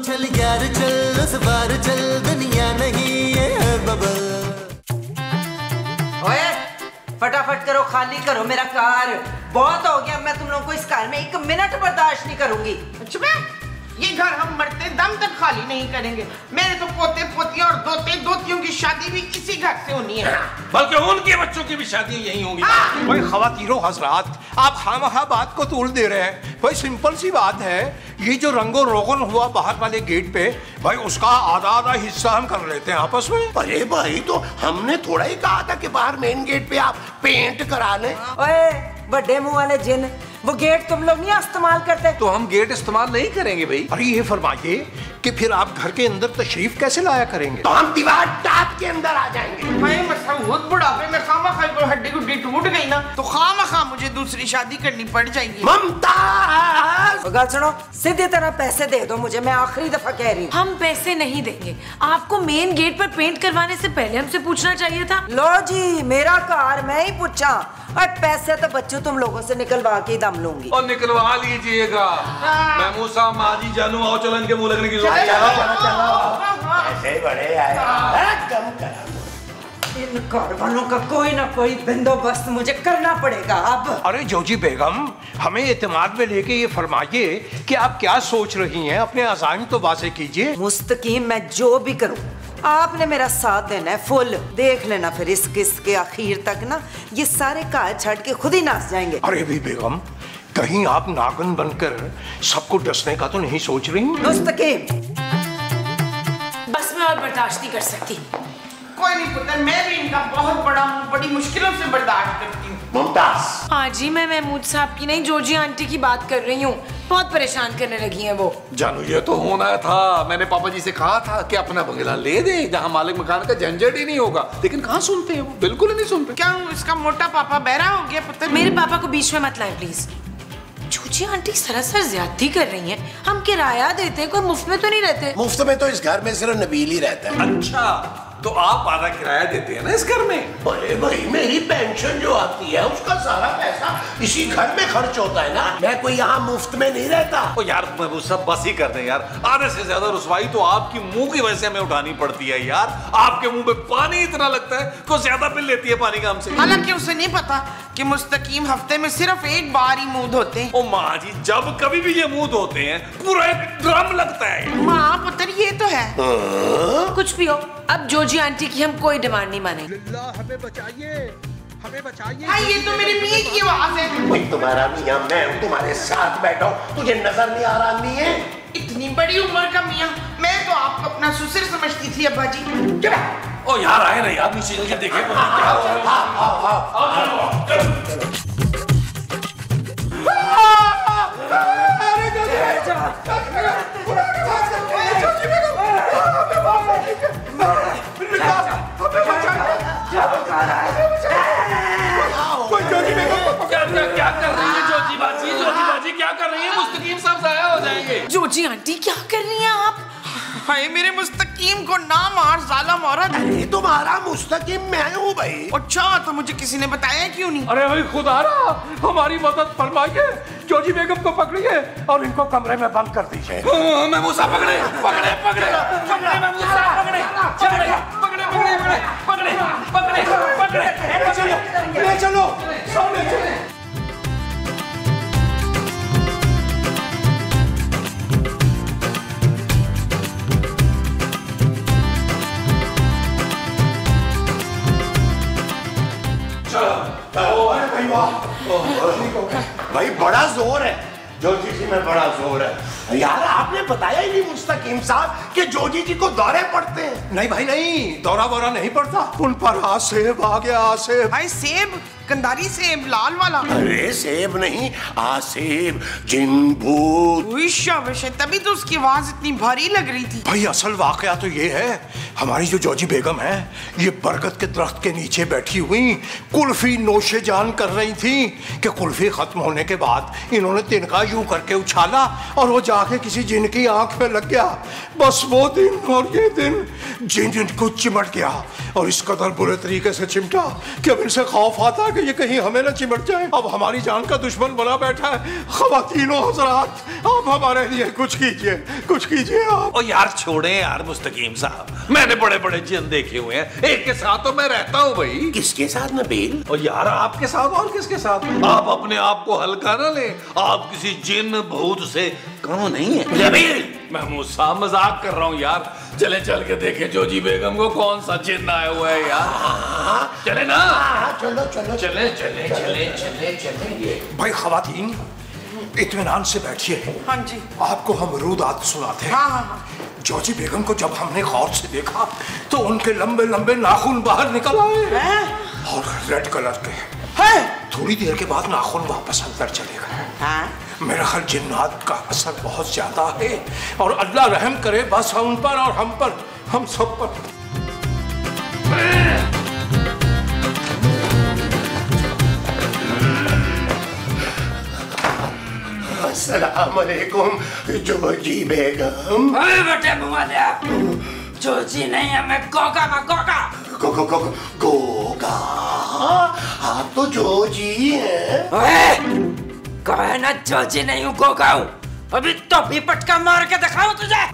चल यार चल उस बार चल दुनिया नहीं है बबल। ओए फटाफट करो, खाली करो मेरा कार। बहुत हो गया, मैं तुम लोगों को इस कार में 1 मिनट बर्दाश्त नहीं करूंगी। अच्छा, ये घर हम मरते दम तक खाली नहीं करेंगे। मेरे तो पोते पोतियां और दोते दोतियों की शादी भी इसी घर से होनी है, बल्कि उनके बच्चों की भी शादी यही होंगी। भाई खवातीरों हजरात, आप खामखा बात को तोड़ दे रहे हैं। भाई सिंपल सी बात है, ये जो रंगो रोगन हुआ बाहर वाले गेट पे, भाई उसका आधा आधा हिस्सा हम कर लेते हैं आपस में। अरे भाई, तो हमने थोड़ा ही कहा था कि बाहर मेन गेट पे आप पेंट करा लें। ओए बड़े मुंह वाले जिन, वो गेट तुम लोग नहीं इस्तेमाल करते? तो हम गेट इस्तेमाल नहीं करेंगे भाई। अरे ये फरमाइए कि फिर आप घर के अंदर तशरीफ कैसे लाया करेंगे? तो हम दीवार टाप के अंदर आ जाएंगे। मैं मसऊद बुढ़ापे में खामखा को हड्डी गुड्डी टूट गई ना, तो खामखा मुझे दूसरी शादी करनी पड़ जाएगी। मुमताज, गल सुनो, सीधी तरह पैसे दे दो मुझे, मैं आखिरी दफा कह रही हूँ। हम पैसे नहीं देंगे, आपको मेन गेट पर पेंट करवाने से पहले हमसे पूछना चाहिए था। लो जी, मेरा कार मैं ही पूछा, और पैसे तो बच्चों तुम लोगों से निकलवा के दम लूंगी। और निकलवा लीजिएगा। महमूद साहब, माजी जानू, आओ चलो, इनके मुंह लगने की जरूरत ऐसे बड़े आए, कम करा। इन कार वालों का कोई ना कोई बंदोबस्त मुझे करना पड़ेगा अब। अरे जोजी बेगम, हमें एतमाद में लेके ये फरमाइए कि आप क्या सोच रही हैं, अपने अज़ाइम तो वाज़े कीजिए। मुस्तकीम मैं जो भी करूं, आपने मेरा साथ देना है फुल। देख लेना फिर इस किस्त के आखिर तक ना, ये सारे कार छड़ के खुद ही नाच जाएंगे। अरे भी बेगम, कहीं आप नागन बनकर सबको डसने का तो नहीं सोच रही? मुस्तकीम, बस मैं और बर्दाश्त नहीं कर सकती। कोई नहीं पुत्र, मैं भी इनका बहुत बड़ी मुश्किलों से बर्दाश्त करती हूँ। मुमताज, हाँ जी, मैं महमूद साहब की नहीं, जोजी आंटी की बात कर रही हूँ। बहुत परेशान करने लगी हैं वो। जानू, ये तो होना था। मैंने पापा जी से कहा था कि अपना बंगला ले दे जहाँ मालिक मकान का झंझट ही नहीं होगा, लेकिन कहाँ सुनते हैं वो, बिल्कुल ही नहीं सुनते। क्या इसका मोटा पापा बहरा हो गया पुत्र? मेरे पापा को बीच में मत लाएं प्लीज। जोजी आंटी सरासर ज्यादती कर रही हैं। हम किराया देते हैं, कोई मुफ्त में तो नहीं रहते। मुफ्त में तो इस घर में सिर्फ नबील ही रहता है। अच्छा, तो आप आधा किराया देते हैं ना इस घर में? अरे भाई, मेरी पेंशन जो आती है उसका सारा पैसा इसी घर में खर्च होता है ना, मैं कोई यहाँ मुफ्त में नहीं रहता। ओ यार, महबूब साहब बस ही कर दें यार। आधे से ज्यादा रुसवाई तो आपकी मुंह की वजह से हमें उठानी पड़ती है यार। आपके मुंह में पानी इतना लगता है को ज्यादा बिल लेती है पानी का हमसे। हालांकि उसे नहीं पता कि मुस्तकीम हफ्ते में सिर्फ 1 बार ही मुंह धोते हैं। ओ माँ जी, जब कभी भी ये मुंह धोते हैं पूरा एक ड्रम लगता है। माँ पुत्र, ये तो है। कुछ भी हो, अब जोजी आंटी की हम कोई डिमांड नहीं मानेंगे। हमें बचाइए, हमें बचाइए। हाँ, ये तो मेरी मियाँ की आवाज है। भाई तुम्हारा मियाँ, मैं हूँ तुम्हारे साथ बैठा हूँ, तुझे नजर नहीं आ रहा नहीं है? इतनी बड़ी उम्र का मियाँ, मैं तो आपको अपना ससुर समझती थी अब्बा जी। ओ यार, आए ना यार, नीचे चल के देखें क्या हो रहा क्या कर रही है जोजी बाजी? जोजी बाजी क्या कर रही है? मुस्तकीम साहब जाया हो जाएंगे। जोजी आंटी क्या कर रही हैं आप? हाय, मेरे मुस्तकीम को ना मार जालिम औरत। अरे तुम्हारा मुस्तकीम मैं हूँ भाई। अच्छा, तो मुझे किसी ने बताया क्यों नहीं? अरे भाई खुदारा, हमारी मदद फरमाइए, जोजी बेगम को पकड़िए और इनको कमरे में बंद कर दीजिए। महमूद साहब पकड़े पकड़े पकड़े पकड़े, महमूद साहब पकड़े पकड़े पकड़े पकड़े पकड़े पकड़े पकड़े। ले चलो, सामने चलो। भाई बड़ा जोर है जोजी जी में, बड़ा जोर है यार। आपने बताया ही नहीं मुस्तकीम साहब कि जोजी जी को दौरे पड़ते हैं। नहीं भाई नहीं, दौरा वौरा नहीं पड़ता उन पर। सेब आ गया, सेब। भाई सेब, कंधारी सेब, लाल वाला? अरे सेब नहीं, आसेब, जिन भूत। तभी तो उसकी आवाज इतनी भारी लग रही थी। भाई असल वाकया तो ये है, हमारी जो जोजी बेगम है, ये बरगद के दरख्त के नीचे बैठी हुई कुल्फी नोशे जान कर रही थी कि कुल्फी खत्म होने के बाद इन्होंने तिनका यूं करके उछाला और वो जाके किसी जिन की आंख में लग गया। बस वो दिन और ये दिन जिन इनको चिमट गया और इस कदर बुरे तरीके से चिमटा कि अब इनसे खौफ आता कि कि ये कहीं हमें न चिमट जाए। अब हमारी जान का दुश्मन बना बैठा है। ख़वातीनो हज़रात, आप हमारे लिए कुछ कीजिए आप। ओ यार छोड़े यार मुस्तकीम साहब, मैंने बड़े बड़े जिन देखे हुए हैं, एक के साथ तो मैं रहता हूँ भाई। किसके साथ नबील? और यार आपके साथ और किसके साथ? आप अपने आप को हल्का ना ले, आप किसी जिन भूत से कम नहीं है। नबील, महमूद साहब मजाक कर रहा हूँ यार, चले चल के देखे जोजी बेगम को कौन सा जिन आया हुआ है यार। चले ना, चलो चलो चले चले चले चले चले। भाई ख़वातीन इत्मीनान से बैठिए। हाँ जी। आपको हम रूदात सुनाते हैं। हाँ। जॉजी बेगम को जब हमने गौर से देखा तो उनके लंबे लंबे नाखून बाहर निकल आए और रेड कलर के हैं। थोड़ी देर के बाद नाखून वापस अंदर चले गए। मेरा ख्याल जिन्नात का असर बहुत ज्यादा है और अल्लाह रहम करे बस उन पर और हम पर, हम सब पर। अस्सलाम वालेकुम जोजी बेगम। अरे बेटे मुआलिया, जोजी नहीं है, मैं गोगा। गोगा, आप तो जोजी हैं। कहे ना जोजी नहीं हूँ, गोगा हूँ। अभी तो भी पटका मार के दिखाऊं तुझे।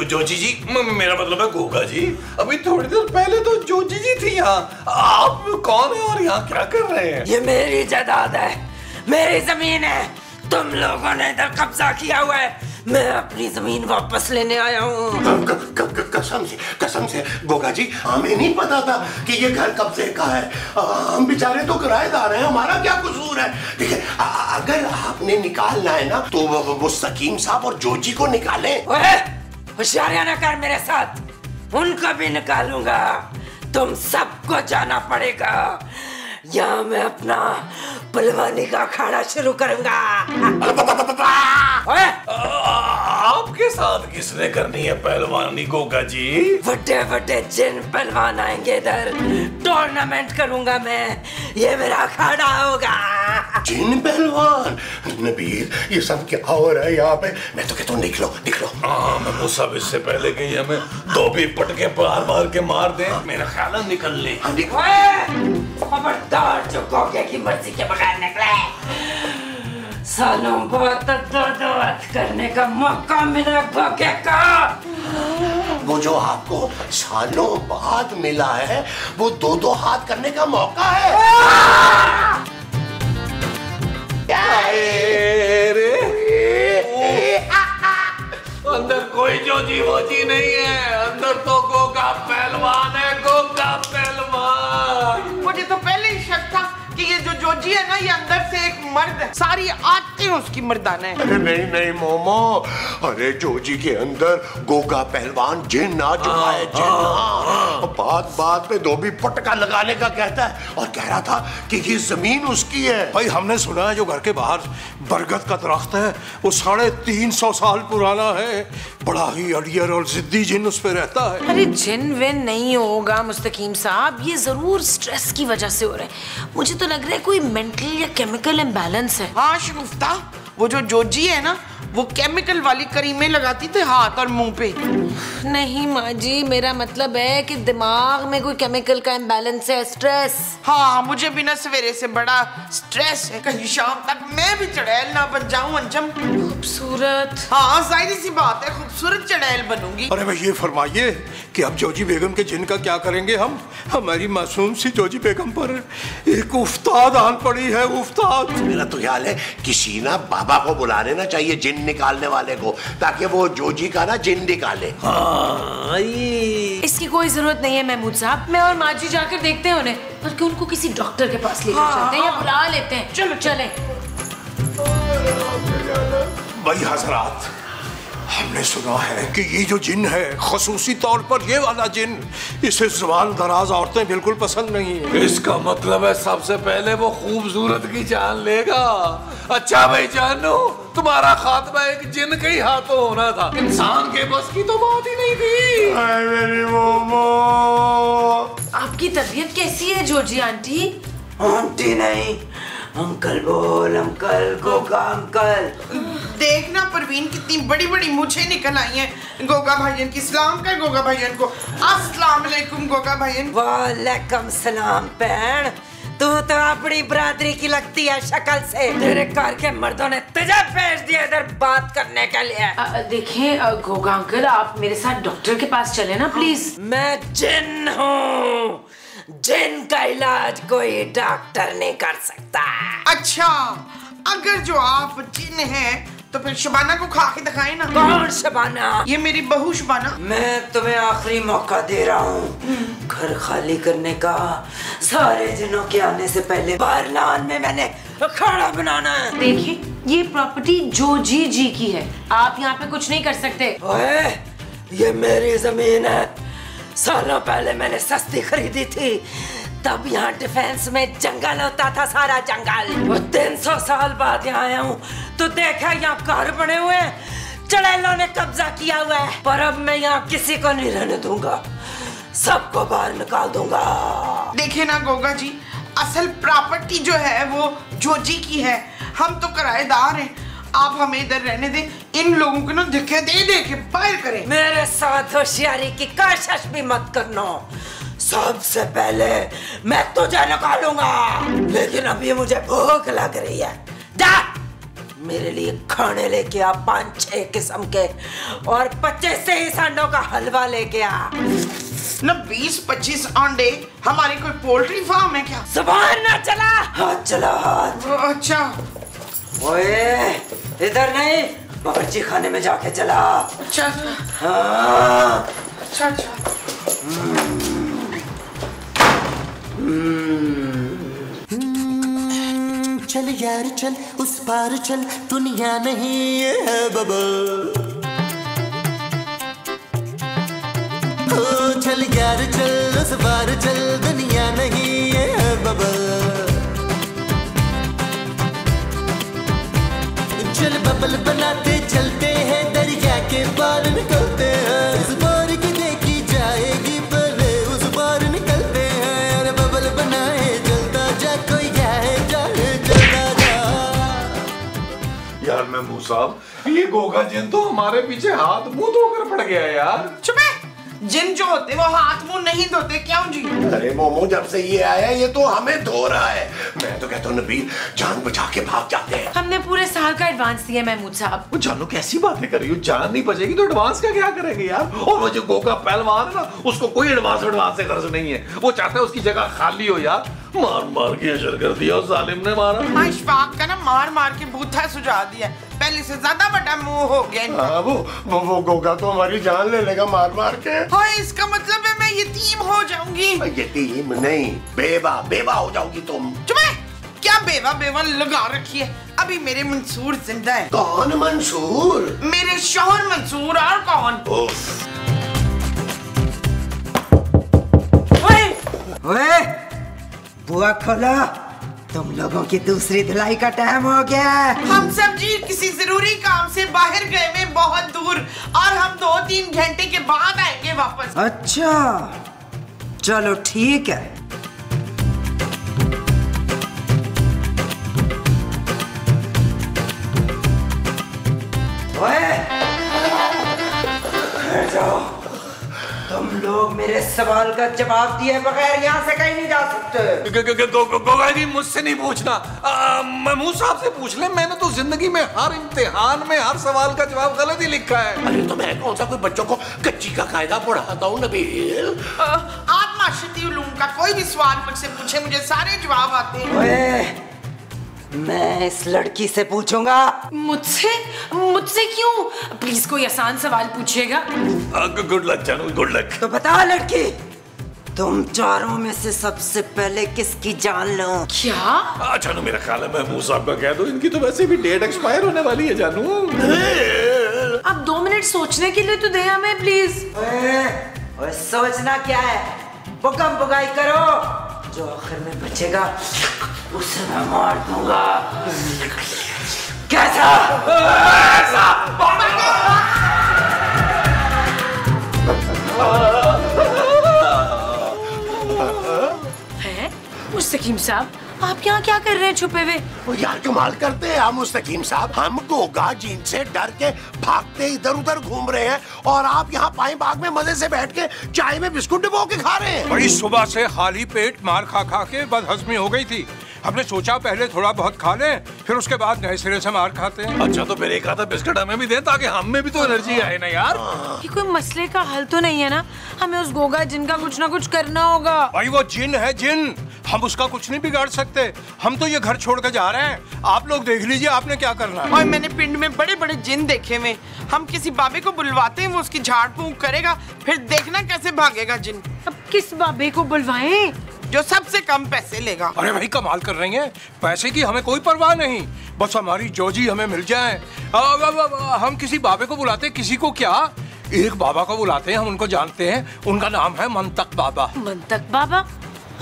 जोजी जी, मेरा मतलब है गोगा जी। अभी थोड़ी देर पहले तो जोजी जी थी यहाँ। आप कौन है और यहाँ क्या कर रहे हैं? ये मेरी जायदाद है, मेरी जमीन है। तुम लोगों ने इधर कब्जा किया हुआ है, मैं अपनी जमीन वापस लेने आया हूँ। कसम से गोगा जी, हमें नहीं पता था कि ये घर कब्जे का है। हम बेचारे तो किराएदार हैं, हमारा क्या कसूर है। ठीक है, अगर आपने निकालना है ना तो वो सकीम साहब और जोजी को निकाले। होशियारियां ना कर मेरे साथ, उनको भी निकालूंगा। तुम सबको जाना पड़ेगा, यहाँ मैं अपना पहलवानी का अखाड़ा शुरू करूंगा। आपके साथ किसने करनी है पहलवानी गोगा जी? बड़े बड़े जिन पहलवान आएंगे इधर, टूर्नामेंट करूंगा मैं, ये मेरा अखाड़ा होगा। जिन पहलवान? नबील, ये सब क्या हो रहा है यहाँ पे? मैं तो कहता हूँ निकलो। मैं सब इससे पहले कि हमें दो भी पटके मार के मार दे, मेरा ख्याल है निकल ले। खबरदार जो गोगे की मर्जी के बगैर निकले। सालों बाद दो हाथ करने का मौका मिला गोगे का। वो जो आपको सालों बाद मिला है, वो दो हाथ करने का मौका है। अंदर कोई जोजी वोजी नहीं है, अंदर तो गोगा पहलवान है, गोगा पहलवान। मुझे तो पहले ही शक था कि ये जो जोजी है ना, ये अंदर से एक मर्द है, सारी आदतें उसकी मर्दाना है। अरे नहीं मोमो, अरे जोजी के अंदर गोगा पहलवान जिन आ चुका है। बात पे धोबी पटका लगाने का कहता है और कह रहा था कि ये जमीन उसकी है। भाई हमने सुना है जो घर के बाहर बरगद का दरख्त है वो 350 साल पुराना है। बड़ा ही अड़ियर और जिद्दी जिन उस पे रहता है। अरे जिन विन नहीं होगा मुस्तकीम साहब, ये जरूर स्ट्रेस की वजह से हो रहा है। मुझे तो लग रहा है कोई मेंटल या केमिकल इम्बैलेंस है। हाँ शगुफ्ता, वो जो जोजी है ना, वो केमिकल वाली करीमें लगाती थे हाथ और मुंह पे। नहीं माँ जी, मेरा मतलब है कि दिमाग में कोई केमिकल का इम्बैलेंस है, स्ट्रेस। हाँ, मुझे भी ना सवेरे से बड़ा स्ट्रेस है, कहीं शाम तक मैं भी चड़ैल ना बन जाऊं। अंजम खूबसूरत। हाँ जाहिर सी बात है, खूबसूरत चड़ैल बनूंगी। अरे भाई ये फरमाइए कि अब जोजी बेगम के जिन का क्या करेंगे हम? हमारी मासूम सी जोजी बेगम पर एक उफ्ताद आन पड़ी है, उफ्ताद। मेरा तो ख्याल है किसी ना बाबा को बुला लेना चाहिए, जिन निकालने वाले को, ताकि वो जोजी का ना जिन निकाले। इसकी कोई जरूरत नहीं है महमूद साहब, मैं और माँ जी जाकर देखते हैं उन्हें, बल्कि उनको किसी डॉक्टर के पास लेकर चलते हैं या बुला लेते हैं। चलो चले। भाई हजरात, हमने सुना है कि ये जो जिन है, खसूसी तौर पर ये वाला जिन, इसे जुबान दराज औरतें बिल्कुल पसंद नहीं है। इसका मतलब है सबसे पहले वो खूबसूरत की जान लेगा। अच्छा भाई जानू, तुम्हारा खात्मा एक जिन के ही हाथों होना था, इंसान के बस की तो बात ही नहीं थी। मेरी मोमो। आपकी तबीयत कैसी है जोजी आंटी? आंटी नहीं, अंकल बोल, अंकल गोगा अंकल। देखना परवीन, कितनी बड़ी बड़ी मुझे निकल आई हैं गोगा भाईयन की। सलाम कर गोगा भाईयन को। अस्सलाम वालेकुम गोगा भाईयन। वालेकुम सलाम बहन। तू तो अपनी बरादरी की लगती है शक्ल से। तेरे घर के मर्दों ने तुझे भेज दिया इधर बात करने के लिए। देखिए गोगा अंकल, आप मेरे साथ डॉक्टर के पास चले ना प्लीज। मैं जिन हूँ, जिन का इलाज कोई डॉक्टर नहीं कर सकता। अच्छा, अगर जो आप जिन हैं तो फिर शबाना को खा के दिखाए ना। कौन शबाना? ये मेरी बहू शबाना। मैं तुम्हें आखिरी मौका दे रहा हूँ घर खाली करने का। सारे जिनों के आने से पहले बारलान में मैंने अखाड़ा बनाना है। देखिए, ये प्रॉपर्टी जोजी जी की है, आप यहाँ पे कुछ नहीं कर सकते। ओए, ये मेरी जमीन है। सालों पहले मैंने सस्ती खरीदी थी, तब यहाँ डिफेंस में जंगल होता था, सारा जंगल। वो 300 साल बाद यहाँ आया हूँ तो देखा यहाँ घर बने हुए हैं, चड़ैलों ने कब्जा किया हुआ है। पर अब मैं यहाँ किसी को नहीं रहने दूंगा, सबको बाहर निकाल दूंगा। देखिए ना गोगा जी, असल प्रॉपर्टी जो है वो जोजी की है, हम तो किराएदार हैं। आप हमें इधर रहने दें, इन लोगों को ना धक्के दे दे के बाहर करें। मेरे साथ होशियारी की कोशिश भी मत करना। सबसे पहले मैं तुझे निकालूंगा, लेकिन अभी मुझे भूख लग रही है। जा मेरे लिए खाने लेके आ, 5-6 किस्म के, और 25 से ही अंडों का हलवा लेके आ। ना 20-25 अंडे? हमारी कोई पोल्ट्री फार्म है क्या? जुबान ना चला, हाथ चला हाथ। अच्छा। ओए, इधर नहीं, बावर्ची खाने में जाके चला। अच्छा हाँ। अच्छा। चल यार चल, उस पार चल, दुनिया नहीं है बबल। ओ चल यार चल, उस पार चल, दुनिया नहीं है बबल। चल बबल बनाते चलते हैं, दरिया के पार निकलते हैं। उस पार की देखी जाएगी पहले, उस पार निकलते हैं। अरे बबल बनाए चलता जा, कोई जाए जाए चलता जा। यार महमूद साहब, ये गोगा जिन तो हमारे पीछे हाथ मुंह धोकर पड़ गया यार। चुप है, जिन जो होते वो हाथ मुंह नहीं धोते, क्यों जी? अरे मोमो, जब से ये आया ये तो हमें धो रहा है। मैं तो कहता हूँ नबील, जान बचा के भाग जाते हैं। हमने पूरे साल का एडवांस दिया महमूद साहब। वो जानू कैसी बातें कर रही हो, जान नहीं बचेगी तो एडवांस का क्या करेंगे यार। और वो जो गोगा पहलवान है ना, उसको कोई एडवांस से कर्ज नहीं है। वो चाहता है उसकी जगह खाली हो यार। मार मार के अशर कर दिया उस जालिम ने मारा। इशफाक का ना मार मार के बूथा सुझा दिया, पहले से ज्यादा बड़ा मुंह हो गया इनका। हाँ, वो गोगा तो हमारी जान ले लेगा मार मार के। हाँ, इसका मतलब है मैं यतीम हो जाऊंगी। यतीम नहीं, बेवा हो जाओगी तुम। चुप है, क्या बेवा लगा रखी है? अभी मेरे मंसूर जिंदा है। कौन मंसूर? मेरे शौहर मंसूर। और कौन? ओए, बुआ खोलो, तुम लोगों की दूसरी धुलाई का टाइम हो गया। हम सब जी किसी जरूरी काम से बाहर गए हुए बहुत दूर, और हम 2-3 घंटे के बाद आएंगे वापस। अच्छा, चलो ठीक है। ओए, बैठ जाओ। तुम लोग मेरे सवाल का जवाब दिए बगैर यहाँ से कहीं नहीं जा सकते। गोगा जी, मुझसे नहीं पूछना, महमूद साहब से पूछ ले। मैंने तो जिंदगी में हर इम्तिहान में हर सवाल का जवाब गलत ही लिखा है। अरे तो मैं कौन सा कोई बच्चों को कच्ची का कायदा पढ़ाता हूँ नबील। आप माशरती उलूम का कोई भी सवाल मुझसे पूछे, मुझे सारे जवाब आते हैं। ओए, मैं इस लड़की से पूछूंगा। मुझसे क्यों? प्लीज कोई आसान सवाल पूछिएगा। गुड लक जानू, गुड लक। तो बता लड़की, तुम चारों में से सबसे पहले किसकी जान लो? क्या? जानू, मेरा ख्याल है महमूद साहब का कह दो, इनकी तो वैसे भी डेट एक्सपायर होने वाली है जानू। आप 2 मिनट सोचने के लिए तो दे हमें प्लीज। ओए, सोचना क्या है, बुकम बुगाई करो, जो आखिर में बचेगा उसे मैं मार दूंगा। कैसा? है मुस्तकीम साहब, आप यहाँ क्या कर रहे हैं छुपे हुए? वो यार कमाल करते हैं हम मुस्तकीम साहब, हम गोगा जीन से डर के भागते इधर उधर घूम रहे हैं और आप यहाँ पाए बाग में मजे से बैठ के चाय में बिस्कुट डुबो के खा रहे हैं। बड़ी सुबह से खाली पेट मार खा खा के बदहजमी हो गई थी। हमने सोचा पहले थोड़ा बहुत खा लें, फिर उसके बाद नए सिरे से मार खाते हैं। अच्छा तो फिर एक आधा बिस्किट हमें भी दे ताकि हम में भी तो एनर्जी आए ना यार। ये कोई मसले का हल तो नहीं है ना? हमें उस गोगा जिन का कुछ ना कुछ करना होगा। भाई वो जिन है जिन, हम उसका कुछ नहीं बिगाड़ सकते। हम तो ये घर छोड़ कर जा रहे हैं, आप लोग देख लीजिए आपने क्या करना है। और मैंने पिंड में बड़े बड़े जिन देखे हुए, हम किसी बाबे को बुलवाते हैं, वो उसकी झाड़ फूंक करेगा, फिर देखना कैसे भागेगा जिन। अब किस बाबे को बुलवाएं? जो सबसे कम पैसे लेगा। अरे भाई कमाल कर रही हैं, पैसे की हमें कोई परवाह नहीं, बस हमारी जोजी हमें मिल जाए। हम किसी बाबे को बुलाते, किसी को क्या, एक बाबा को बुलाते हैं, हम उनको जानते हैं, उनका नाम है मंतक बाबा। मंतक बाबा?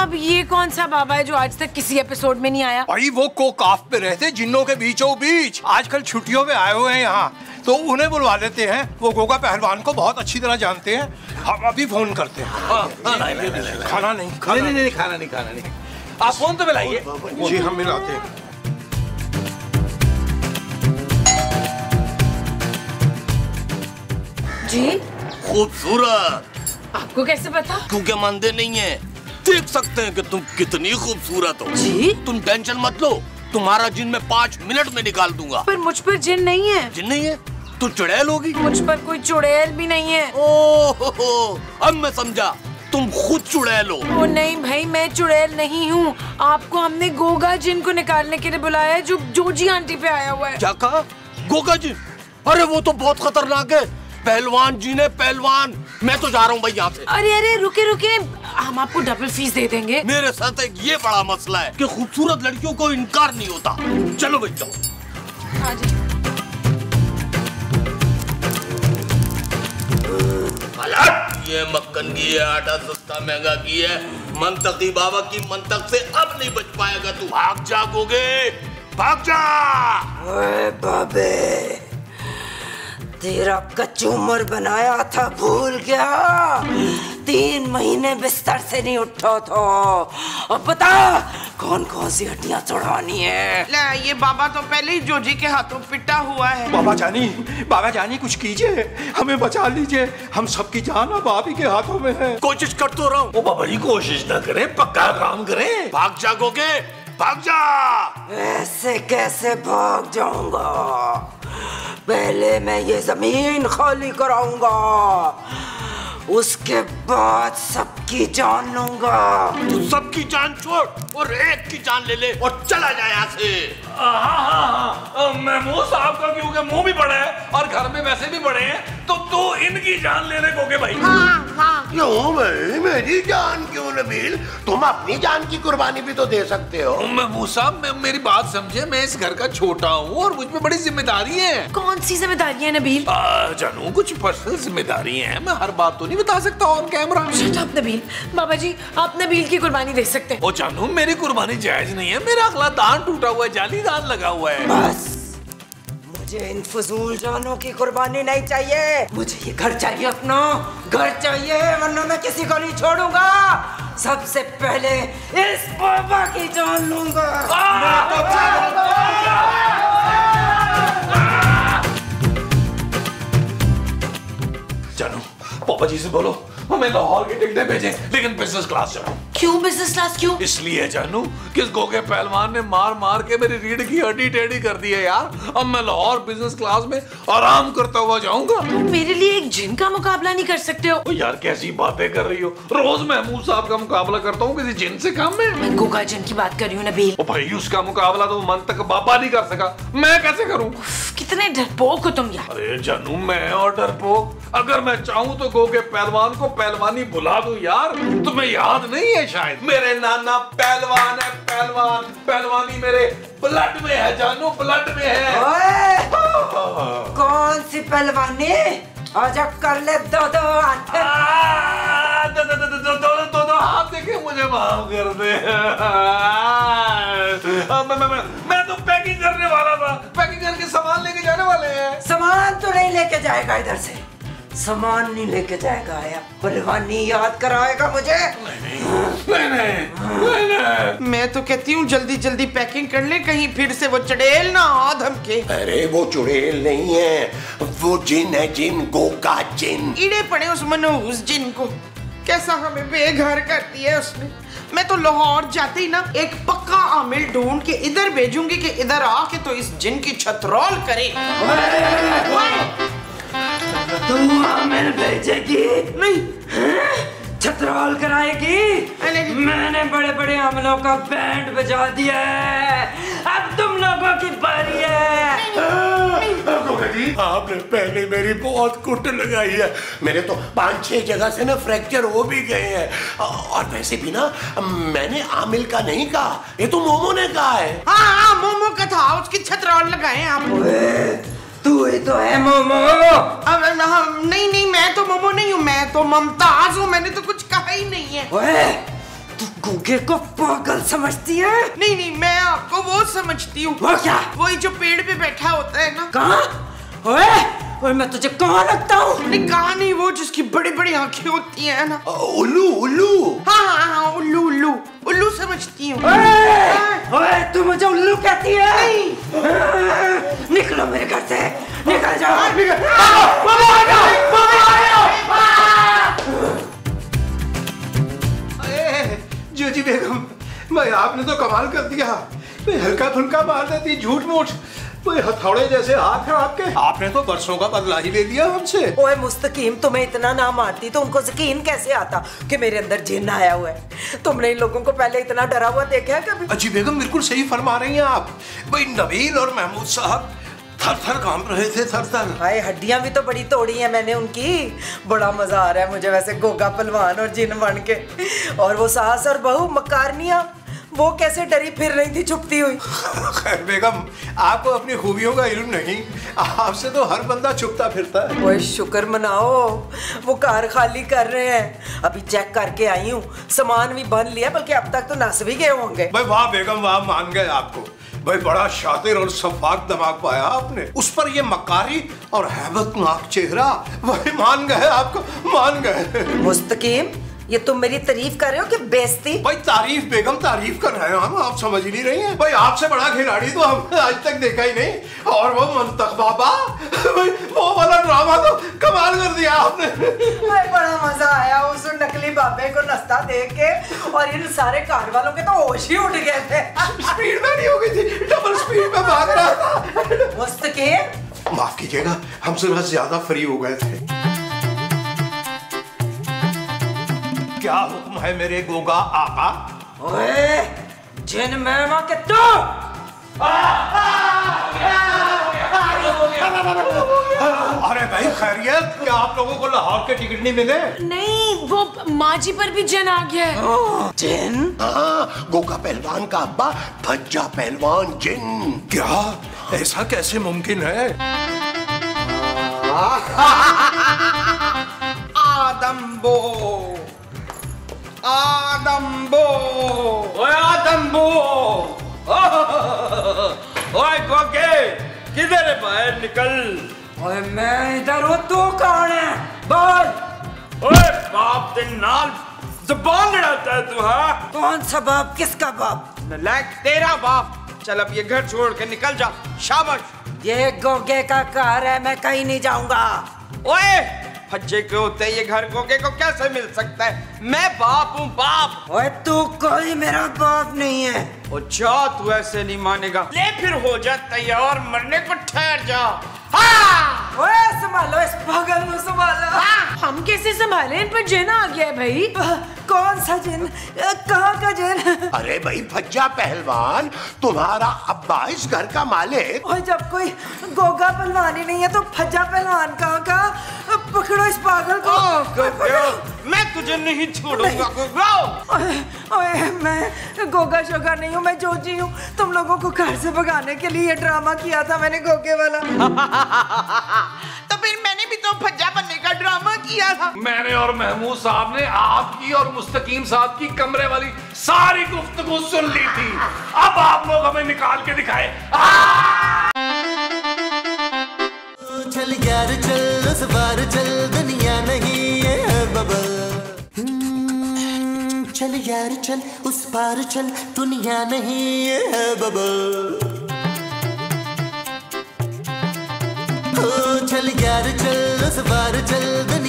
अब ये कौन सा बाबा है जो आज तक किसी एपिसोड में नहीं आया? भाई वो कोकाफ पे रहते जिन्नों के बीचों बीच, आजकल छुट्टियों में आए हुए हैं यहाँ, तो उन्हें बुलवा लेते हैं। वो गोगा पहलवान को बहुत अच्छी तरह जानते हैं, हम अभी फोन करते हैं। खाना नहीं खाना नहीं, आप फोन तो मिलाइए। जी हम मिलाते हैं। जी खूबसूरत। आपको कैसे पता? क्योंकि मंदे नहीं है, देख सकते हैं कि तुम कितनी खूबसूरत हो। जी तुम टेंशन मत लो, तुम्हारा जिन मैं 5 मिनट में निकाल दूंगा। पर मुझ पर जिन नहीं है। जिन नहीं है तो चुड़ैल होगी। मुझ पर कोई चुड़ैल भी नहीं है। ओहो, अब मैं समझा, तुम खुद चुड़ैल हो। ओ नहीं भाई, मैं चुड़ैल नहीं हूँ। आपको हमने गोगा जिन को निकालने के लिए बुलाया है, जो जोजी आंटी पे आया हुआ है। क्या कहा? गोगा जिन? अरे वो तो बहुत खतरनाक है। पहलवान जी ने पहलवान, मैं तो जा रहा हूँ भाई यहाँ से। अरे रुके, हम आपको डबल फीस दे देंगे। मेरे साथ एक ये बड़ा मसला है कि खूबसूरत लड़कियों को इनकार नहीं होता। चलो भाई चलो। ये मक्खन की है, आटा सस्ता महंगा की है, मंतकी बाबा की मंतक से अब नहीं बच पाएगा तू। भाग जागोगे, भाग जा। ओए बाबे, तेरा कचूमर बनाया था भूल गया? 3 महीने बिस्तर से नहीं उठा था। अब बता कौन कौन सी हड्डियां तोड़वानी है? ले, ये बाबा तो पहले ही जोजी के हाथों पिटा हुआ है। बाबा जानी कुछ कीजिए, हमें बचा लीजिए, हम सबकी जान अब आप ही के हाथों में है। कोशिश कर तो रहा हूँ। ओ बाबा जी कोशिश ना करें, पक्का काम करें। भाग जागोगे, भाग जा। ऐसे कैसे भाग जाऊंगा? पहले मैं ये जमीन खाली कराऊंगा, उसके बाद सबकी जान लूंगा। तू सबकी जान छोड़ और एक की जान ले ले और चला जाए यहाँ से। हाँ, महमूद साहब का क्योंकि मुंह भी बड़ा है और घर में वैसे भी बड़े हैं, तो तू इनकी जान लेने को के भाई। क्यों भाई, मेरी जान क्यों नबील? तुम अपनी जान की कुर्बानी भी तो दे सकते हो। महमूद साहब मेरी बात समझे, मैं इस घर का छोटा हूँ और मुझ पे बड़ी जिम्मेदारी है। कौन सी जिम्मेदारी है नबील? जानू कुछ पर्सनल जिम्मेदारी है, मैं हर बात तो नहीं बता सकता on camera. Shut up Nabeel. बाबा जी आप नबील की कुर्बानी दे सकते हैं। ओ जानू मेरी कुर्बानी जायज नहीं है, मेरा अगला दान टूटा हुआ है, जाली दान लगा हुआ है। बस मुझे इन फजूल जानों की कुर्बानी नहीं चाहिए, मुझे ये घर चाहिए, अपना घर चाहिए, वरना मैं किसी को नहीं छोड़ूंगा। सबसे पहले इस बाबा की जान लूंगा। जानू पापा जी से बोलो हमें लाहौर की टिकटें भेजें, लेकिन बिजनेस क्लास चलो। क्यों बिजनेस क्लास क्यों? इसलिए जानू कि इस गोगे पहलवान ने मार मार के मेरी रीढ़ की हड्डी टेढ़ी कर दी है यार। अब मैं लाहौर बिजनेस क्लास में आराम करता हुआ जाऊंगा। मेरे लिए एक जिन का मुकाबला नहीं कर सकते हो? ओ यार कैसी बातें कर रही हो, रोज महमूद साहब का मुकाबला करता हूँ किसी जिन से कम में। मैं गोगा जिन की बात कर रही हूँ नबील। ओ भाई उसका मुकाबला तो मंतक बाबा नहीं कर सका, मैं कैसे करूँ? कितने डरपोक हो तुम यार। अरे जानू मैं और डरपोक, अगर मैं चाहूँ तो गोगे पहलवान को पहलवानी बुला दूं यार। तुम्हें याद नहीं है शायद, मेरे नाना पहलवान है, पहलवान पहलवानी मेरे ब्लड में है जानू, ब्लड में है। ओए, कौन सी पहलवानी? आजा कर ले दो हाथ। दो हाथ देखे मुझे माफ कर दे। मैं तो पैकिंग करने वाला था, पैकिंग करके सामान लेके जाने वाले हैं। सामान तो नहीं लेके जाएगा इधर से, सामान नहीं लेके जाएगा या पहलवानी याद कराएगा मुझे। मैं तो कहती हूँ जल्दी जल्दी पैकिंग कर ले, कहीं फिर से वो चुड़ैल ना आ धमके। अरे वो चुड़ैल नहीं है, वो जिन है, जिन, गोगा जिन। ईड़े पड़े उस मनहूस जिन को, कैसा हमें बेघर कर दिया है उसने। मैं तो लाहौर जाते ही ना एक पक्का आमिल ढूंढ के इधर भेजूंगी कि इधर आके तो इस जिन की छतरोल करे। तू आमिल भेजेगी? नहीं, छतरोल कराएगी? मैंने बड़े बड़े आमिलों का बैंड बजा दिया है, अब तुम लोगों की बारी है। जी आपने पहले मेरी बहुत कुट लगाई है, मेरे तो 5-6 जगह से ना फ्रैक्चर हो भी गए हैं। और वैसे भी ना मैंने आमिल का नहीं कहा, ये तो मोमो ने कहा है। हाँ मोमो का था, उसकी छतरोल लगाए आप। तू ही तो है मोमो। नहीं मैं तो मोमो नहीं हूँ, मैं तो मुमताज हूँ, मैंने तो कुछ कहा ही नहीं है। ओए, तू गूगे को पागल समझती है? नहीं मैं आपको वो समझती हूँ। वो क्या? वही जो पेड़ पे बैठा होता है ना। कहाँ? ओए मैं तुझे कहाँ लगता हूँ? नहीं कहाँ नहीं, वो जिसकी बड़ी बड़ी आंखें होती है ना। उल्लू उल्लू। हाँ उल्लू उल्लू उल्लू समझती हूँ। ओए तू मुझे उल्लू कहती है? निकलो मेरे घर से, निकल जाओ। जोजी बेगम, भाई आपने तो कमाल कर दिया। हल्का फुल्का मार देती, झूठ मूठ, हथौड़े जैसे हाथ हैं आपके। आपने तो बरसों का बदला ही ले लिया हमसे। ओए मुस्तकीम, तुम्हें इतना ना मारती तो उनको यकीन कैसे आता कि मेरे अंदर जिन आया हुआ है? तुमने इन लोगों को पहले इतना डरा हुआ देखा है कभी? अजी बेगम बिल्कुल सही फरमा रही हैं आप। भाई नबील और महमूद साहब थर-थर कांप रहे थे, थर-थर। हाय, हड्डियां भी तो बड़ी तोड़ी हैं मैंने उनकी। बड़ा मजा आ रहा है मुझे वैसे गोगा पहलवान और जिन बन के। और वो सास और बहू मकारनिया, वो कैसे डरी फिर रही थी छुपती हुई। खैर बेगम, आपको अपनी खूबियों का इल्म नहीं, आपसे तो हर बंदा छुपता फिरता है। ओए शुक्र मनाओ, वो कार खाली कर रहे हैं। अभी चेक करके आई हूँ, सामान भी बन लिया, बल्कि अब तक तो नस भी गए होंगे। भाई वाह बेगम वाह, मान गए आपको। भाई बड़ा शातिर और सफाक दिमाग पाया आपने। उस पर ये मकारी और हैबतनाक चेहरा, वही मान गए आपको, मान गए। मुस्तकीम, ये तुम मेरी तारीफ कर रहे हो कि बेइज्जती? भाई तारीफ बेगम, तारीफ कर रहे हैं हम, आप समझ ही नहीं रही हैं। भाई आपसे बड़ा खिलाड़ी तो हमने आज तक देखा ही नहीं। और वो मंतख बाबा, भाई वो वाला ड्रामा तो कमाल कर दिया आपने। भाई बड़ा मजा आया उस नकली बाबे को नस्ता देख के, और इन सारे कार वालों के तो होश ही उठ गए थे। स्पीड में नहीं हो गई थी, डबल स्पीड में भाग रहा था। मुस्तकीम, माफ कीजिएगा, हम जरा ज्यादा फ्री हो गए थे। क्या हुक्म है मेरे गोगा आका? ओए जिन मैमा के तो अरे भाई खैरियत, क्या आप लोगों को लाहौर के टिकट नहीं मिले? नहीं, वो माँ जी पर भी जिन आ गया है। जिन? हाँ, गोगा पहलवान का अब्बा भज्जा पहलवान जिन। क्या ऐसा कैसे मुमकिन है? आदम्बो आदम्बो ओए आदम्बो, ओए गोगे, किधर है? बाहर निकल। ओए मैं इधर हूँ, तू कौन है? बोल। ओए बाप के नाल ज़बान लड़ाता है तू? हाँ, कौन सा बाप, किसका बाप? नलायक तेरा बाप। चल अब ये घर छोड़ के निकल जा, शाबाश। ये गोगे का कार है, मैं कहीं नहीं जाऊंगा। ओए फज्जे के होते ये घर गोगे को कैसे मिल सकता है? मैं बाप हूँ, बाप। ओए तू कोई मेरा बाप नहीं है। ओ जा, तू ऐसे नहीं मानेगा। ले फिर हो जा तैयार, मरने को ठहर जा। हाँ! ओए संभालो इस पागल को, संभालो। हाँ! हम कैसे संभाले? इन पर जिन आ गया है भाई। कौन सा जिन? कहाँ का जिन? अरे भाई भज्जा पहलवान, तुम्हारा अब्बा इस घर का मालिक। और जब कोई गोगा पहलवान ही नहीं है तो भज्जा पहलवान कहाँ का? पकड़ो इस पागल को। मैं तुझे नहीं छोड़ूंगा। ओए मैं गोगा शोगा नहीं हूँ, मैं जोजी हूँ। तुम लोगों को घर से भगाने के लिए ये ड्रामा किया था मैंने, गोगे वाला। तो फिर मैंने भी तो भज्जा बनने का ड्रामा किया था। मैंने और महमूद साहब ने आपकी और मुस्तकीम साहब की कमरे वाली सारी गुफ्तगू सुन ली थी। अब आप लोग हमें निकाल के दिखाए। चल यार चल, उस बार चल दुनिया चल उस पार चल, दुनिया नहीं ये है बबल। ओ चल यार चल उस पार चल, दुनिया